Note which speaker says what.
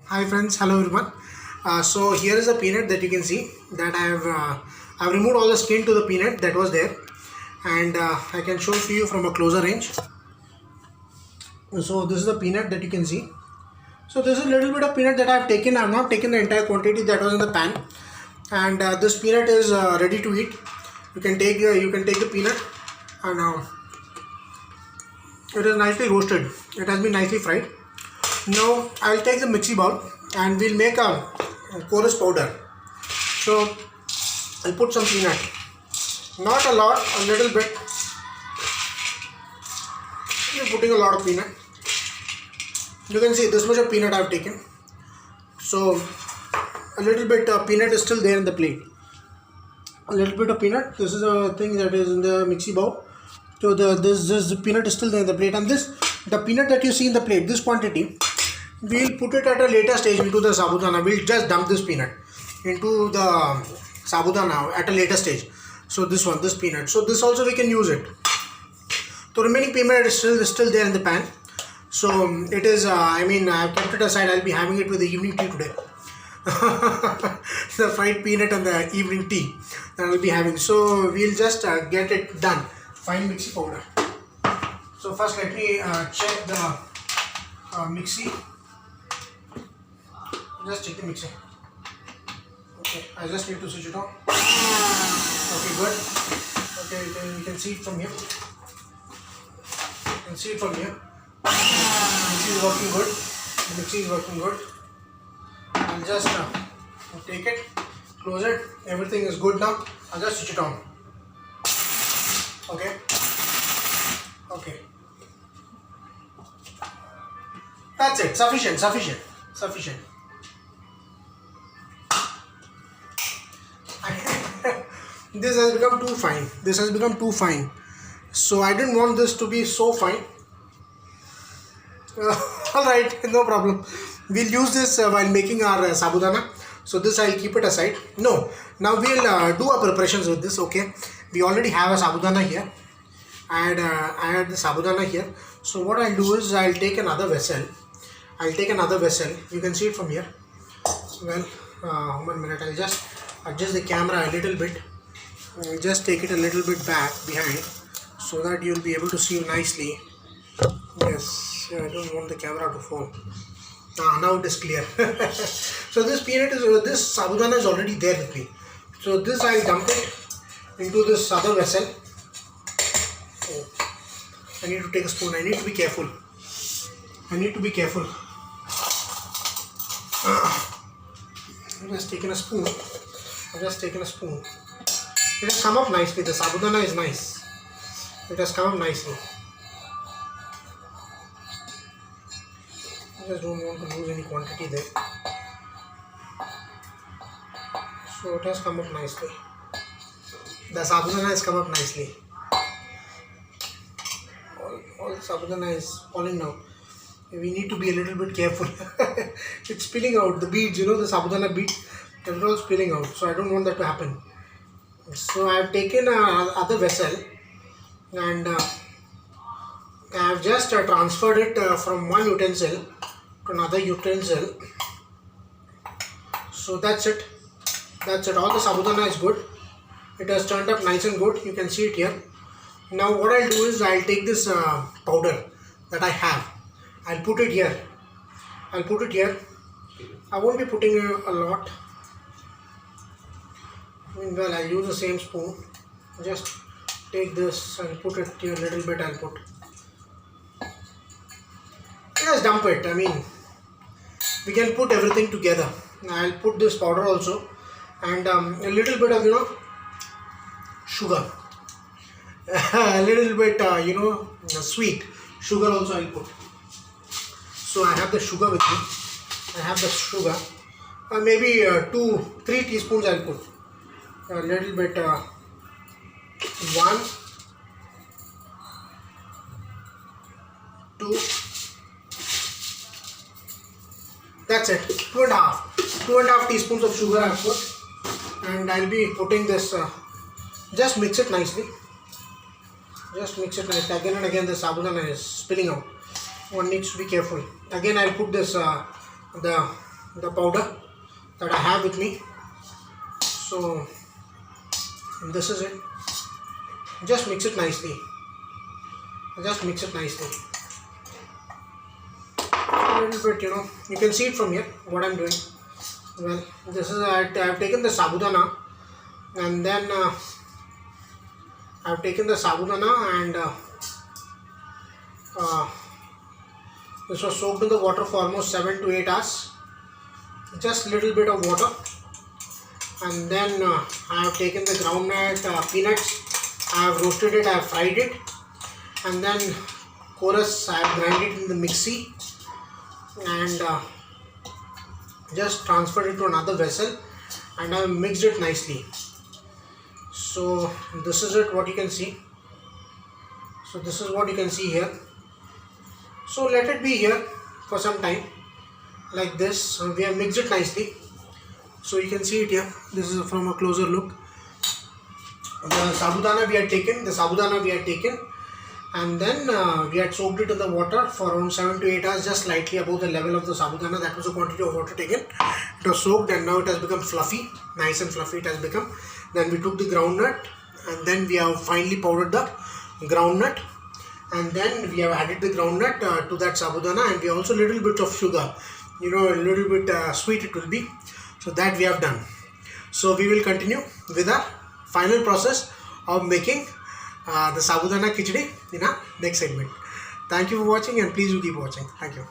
Speaker 1: Hi friends, hello everyone. So here is a peanut that you can see that I've removed all the skin to the peanut that was there, and I can show it to you from a closer range. So this is the peanut that you can see. So this is a little bit of peanut that I've taken. I've not taken the entire quantity that was in the pan, and this peanut is ready to eat. You can take the peanut, and it is nicely roasted. It has been nicely fried. Now I'll take the mixie bowl and we'll make a chorus powder. So I'll put some peanut, not a lot, a little bit. I'm putting a lot of peanut. You can see this much of peanut I've taken. So a little bit of peanut is still there in the plate. A little bit of peanut. This is a thing that is in the mixie bowl. So this peanut is still there in the plate, and the peanut that you see in the plate, this quantity, we'll put it at a later stage into the sabudana. We'll just dump this peanut into the sabudana at a later stage. So this peanut. So this also we can use it. The remaining peanut is still there in the pan. So it is. I've kept it aside. I'll be having it with the evening tea today. The fried peanut and the evening tea that I'll be having. So we'll just get it done. Fine mixie powder. So first let me check the mixie. Just check the mixer. Okay, I just need to switch it on. Okay, good. Okay, you can see it from here. You can see it from here. The mixie is working good. The mixie is working good. I'll just take it, close it. Everything is good now. I'll just switch it on. Okay. Okay. That's it. Sufficient. This has become too fine. So I didn't want this to be so fine. Alright, no problem. We'll use this while making our sabudana. So this I'll keep it aside. No, now we'll do our preparations with this. Okay, we already have a sabudana here. I had the sabudana here. So what I'll do is I'll take another vessel. You can see it from here. Well, 1 minute. I'll just adjust the camera a little bit. Just take it a little bit back behind so that you'll be able to see nicely. Yes, I don't want the camera to fall. Now it is clear. So this sabudana is already there with me. So this I'll dump it into this other vessel. Oh, I need to take a spoon. I need to be careful. I'm just taking a spoon. It has come up nicely. The sabudana is nice. It has come up nicely. I just don't want to lose any quantity there. So it has come up nicely. The sabudana has come up nicely. All the sabudana is falling now. We need to be a little bit careful. It's spilling out. The beads, the sabudana beads, they're all spilling out. So I don't want that to happen. So I have taken other vessel and I have just transferred it from one utensil to another utensil. So that's it. All the sabudana is good. It has turned up nice and good. You can see it here. Now what I'll do is I'll take this powder that I have. I'll put it here. I won't be putting a lot. Well, I'll use the same spoon. Just take this and put it here a little bit. I'll put. Just dump it. We can put everything together. I'll put this powder also, and a little bit of sugar. A little bit sweet sugar also I'll put. So I have the sugar with me. Maybe 2-3 teaspoons I'll put. A little bit 1, 2, that's it, 2.5 teaspoons of sugar I've put, and I'll be putting this, just mix it nicely. Again and again the sabudana is spilling out. One needs to be careful. Again I'll put this the the powder that I have with me. So this is it. Just mix it nicely. Just mix it nicely. A little bit, you can see it from here what I'm doing. Well, this is I've taken the sabudana, and then I've taken the sabudana, and this was soaked in the water for almost 7 to 8 hours. Just little bit of water, and then I have taken the groundnut peanuts. I have roasted it, I have fried it, and then chorus I have ground it in the mixie, and just transferred it to another vessel, and I have mixed it nicely. So this is it, what you can see. So this is what you can see here. So let it be here for some time like this. We have mixed it nicely, so you can see it here. This is from a closer look. The sabudana we had taken, and then we had soaked it in the water for around 7 to 8 hours, just slightly above the level of the sabudana. That was the quantity of water taken. It was soaked, and now it has become fluffy, nice and fluffy it has become. Then we took the groundnut, and then we have finely powdered the groundnut, and then we have added the groundnut to that sabudana, and we also a little bit of sugar, a little bit sweet it will be. So that we have done. So we will continue with our final process of making the sabudana khichdi in our next segment. Thank you for watching, and please do keep watching. Thank you.